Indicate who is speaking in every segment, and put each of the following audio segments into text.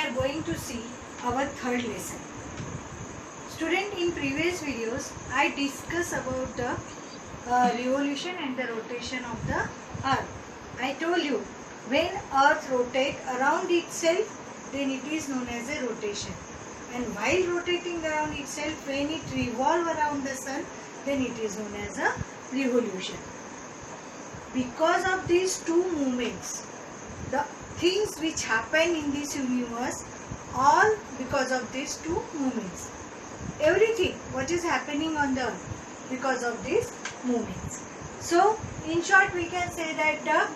Speaker 1: are going to see our third lesson. Student, in previous videos I discussed about the revolution and the rotation of the earth. I told you when earth rotates around itself, then it is known as a rotation, and while rotating around itself, when it revolves around the sun, then it is known as a revolution. Because of these two movements, the things which happen in this universe, all because of these two movements. Everything what is happening on the earth because of these movements. So in short we can say that the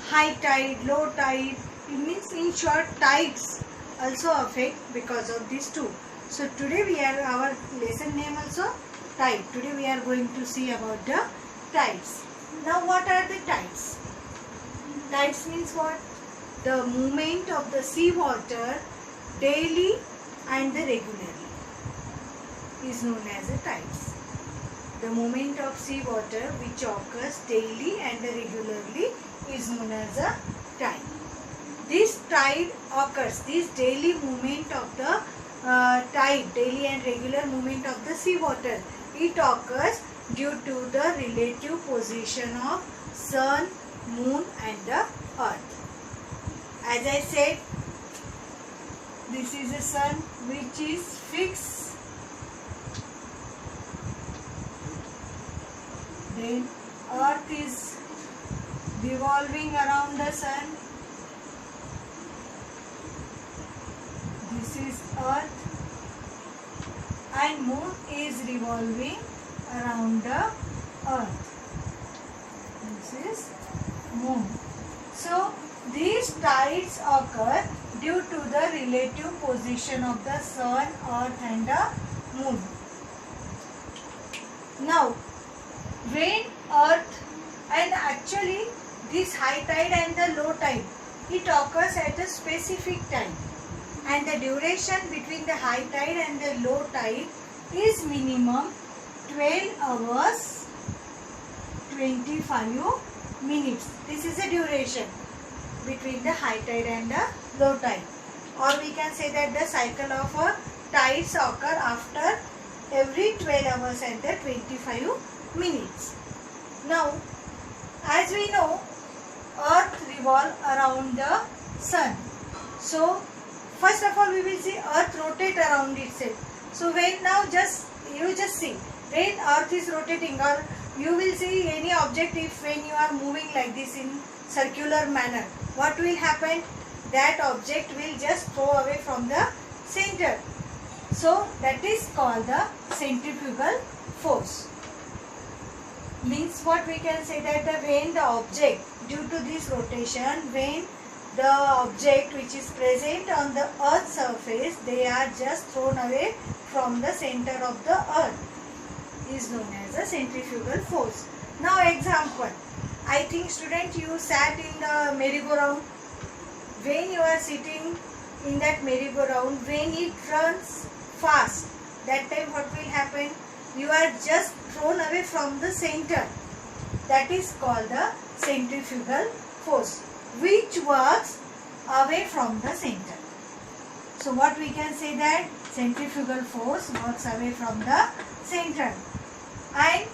Speaker 1: high tide, low tide, it means in short tides also affect because of these two. So today we are, our lesson name also tide. Today we are going to see about the tides. Now what are the tides? Tides means what? The movement of the sea water daily and the regularly is known as the tides. The movement of sea water which occurs daily and regularly is known as a tide. This tide occurs, this daily movement of the tide, daily and regular movement of the sea water, it occurs due to the relative position of sun, moon and the earth. As I said, this is the sun which is fixed. Then earth is revolving around the sun. This is earth, and moon is revolving around the earth. This is moon. So these tides occur due to the relative position of the sun, earth and the moon. Now when earth, and actually this high tide and the low tide, it occurs at a specific time, and the duration between the high tide and the low tide is minimum 12 hours 25 minutes. This is the duration between the high tide and the low tide, or we can say that the cycle of tides occur after every 12 hours and the 25 minutes. Now as we know, earth revolves around the sun. So first of all we will see earth rotate around itself. So when now you just see when earth is rotating, or you will see any object, if when you are moving like this in circular manner, what will happen? That object will just throw away from the center. So that is called the centrifugal force. Means what we can say that when the object, due to this rotation, when the object which is present on the earth's surface, they are just thrown away from the center of the earth, is known as the centrifugal force. Now example, I think student, you sat in the merry-go-round. When you are sitting in that merry-go-round, when it runs fast, that time what will happen? You are just thrown away from the center. That is called the centrifugal force, which works away from the center. So what we can say that centrifugal force works away from the center, and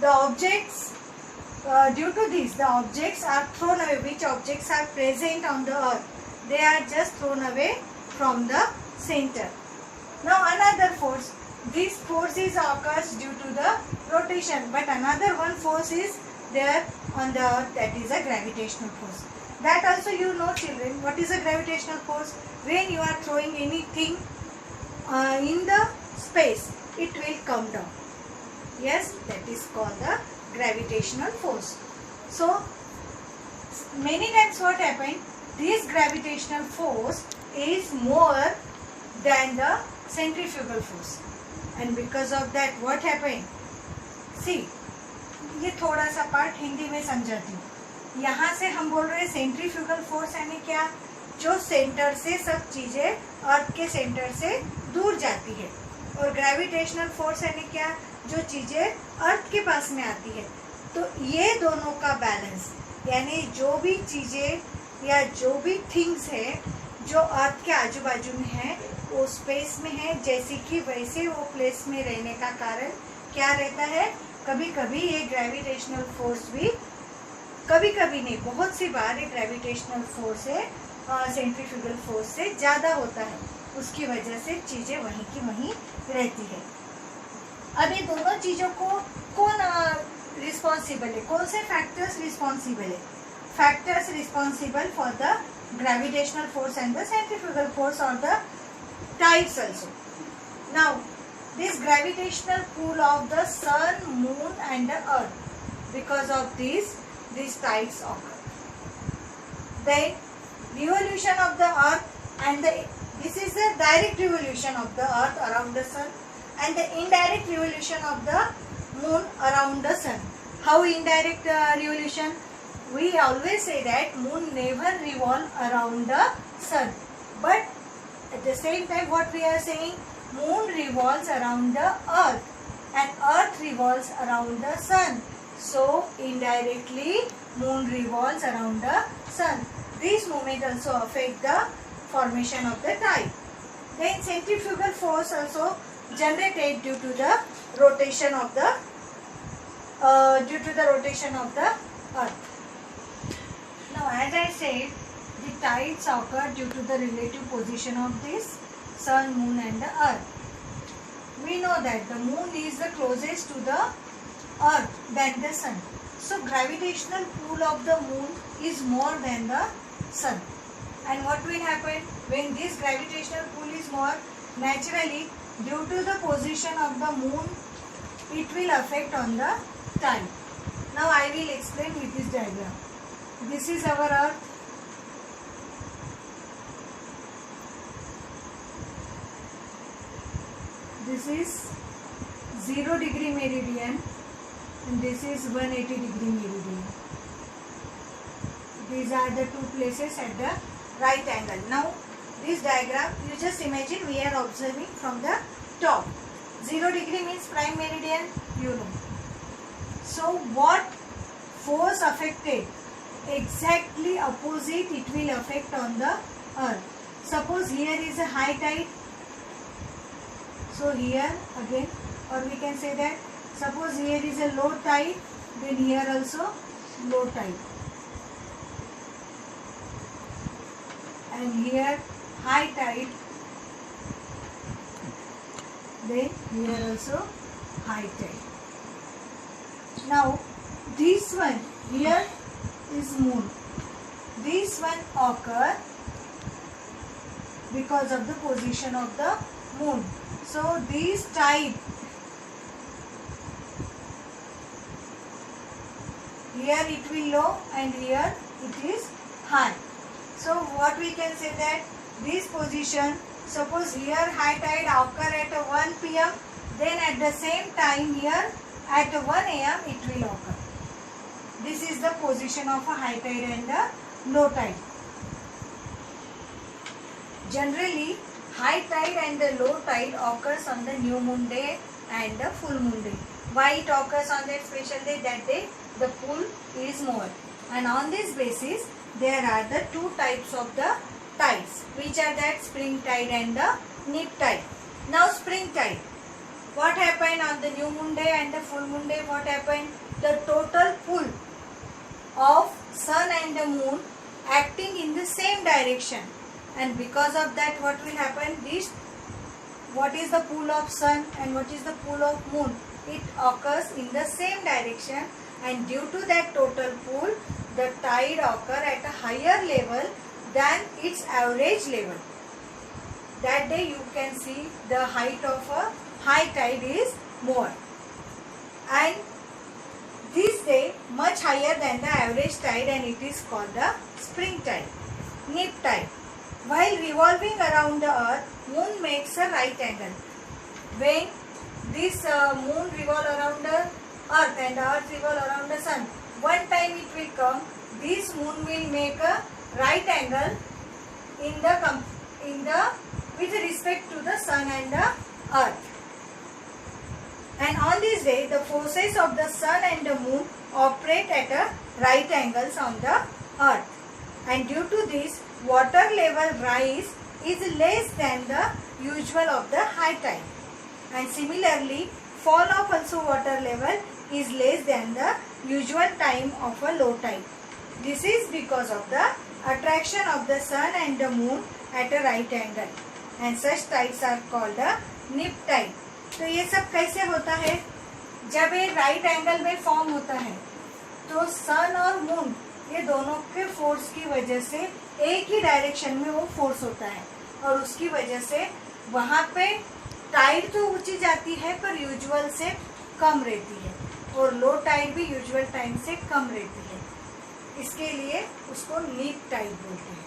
Speaker 1: the objects, due to this, the objects are thrown away. Which objects are present on the earth? They are just thrown away from the center. Now another force. This force is occurs due to the rotation, but another one force is there on the earth, that is a gravitational force. That also you know, children. What is a gravitational force? When you are throwing anything in the space, it will come down. Yes, that is called the gravitational force. So many times what happened? This gravitational force is more than the centrifugal force, and because of that what happened? See, ये थोड़ा सा part Hindi में समझाती हूँ. यहाँ से हम बोल रहे हैं सेंट्रीफ्यूगल फोर्स यानी क्या? जो सेंटर से सब चीजें अर्थ के सेंटर से दूर जाती है, और ग्रेविटेशनल फोर्स यानी क्या? जो चीजें अर्थ के पास में आती है. तो ये दोनों का बैलेंस, यानी जो भी चीजें या जो भी थिंग्स है जो अर्थ के आजू बाजू में है वो स्पेस में है जैसे कि वैसे वो प्लेस में रहने का कारण क्या रहता है, कभी कभी ये ग्रेविटेशनल फोर्स भी, कभी कभी नहीं बहुत सी बार ये ग्रेविटेशनल फोर्स है सेंट्रीफ्यूगल फोर्स से ज़्यादा होता है, उसकी वजह से चीज़ें वहीं की वहीं रहती है। अब ये दोनों चीज़ों को कौन रिस्पॉन्सिबल है, कौन से फैक्टर्स रिस्पॉन्सिबल है? Factors responsible for the gravitational force and the centrifugal force or the tides also. Now, this gravitational pull of the sun, moon and the earth, because of these tides occur. Then, revolution of the earth and this is the direct revolution of the earth around the sun and the indirect revolution of the moon around the sun. How indirect revolution? We always say that moon never revolve around the sun, but at the same time what we are saying, moon revolves around the earth and earth revolves around the sun. So indirectly moon revolves around the sun. These movements also affect the formation of the tide. Then centrifugal force also generated due to the rotation of the earth. Now, as I said, the tides occur due to the relative position of this sun, moon and the earth. We know that the moon is the closest to the earth than the sun. So, gravitational pull of the moon is more than the sun. And what will happen when this gravitational pull is more? Naturally, due to the position of the moon, it will affect on the tide. Now, I will explain with this diagram. This is our earth. This is 0 degree meridian and this is 180 degree meridian. These are the two places at the right angle. Now this diagram, you just imagine we are observing from the top. 0 degree means prime meridian, you know. So what force affected? Exactly opposite it will affect on the earth. Suppose here is a high tide. So here again, or we can say that suppose here is a low tide, then here also low tide. And here high tide, then here also high tide. Now this one here is moon. This one occur because of the position of the moon. So this tide here it will low and here it is high. So what we can say that this position, suppose here high tide occur at 1 p.m. then at the same time here at 1 a.m. it will occur. This is the position of a high tide and a low tide. Generally, high tide and the low tide occurs on the new moon day and the full moon day. Why it occurs on that special day? That day the pull is more. And on this basis, there are the two types of the tides, which are that spring tide and the neap tide. Now spring tide. What happened on the new moon day and the full moon day? What happened? The total pull of sun and the moon acting in the same direction, and because of that what will happen, this what is the pull of sun and what is the pull of moon, it occurs in the same direction, and due to that total pull the tide occur at a higher level than its average level. That day you can see the height of a high tide is more, and this day much higher than the average tide, and it is called the spring tide, neap tide. While revolving around the earth, moon makes a right angle. When this moon revolve around the earth and the earth revolve around the sun, one time it will come, this moon will make a right angle with respect to the sun and the earth. And on this day, the forces of the sun and the moon operate at a right angles on the earth. And due to this, water level rise is less than the usual of the high tide, and similarly fall of also water level is less than the usual time of a low tide. This is because of the attraction of the sun and the moon at a right angle, and such tides are called a nip tide. तो ये सब कैसे होता है? जब ये right angle में form होता है तो सन और मून ये दोनों के फोर्स की वजह से एक ही डायरेक्शन में वो फोर्स होता है, और उसकी वजह से वहाँ पे टाइड तो ऊंची जाती है पर यूजुअल से कम रहती है, और लो टाइड भी यूजुअल टाइम से कम रहती है। इसके लिए उसको नीप टाइड बोलते हैं।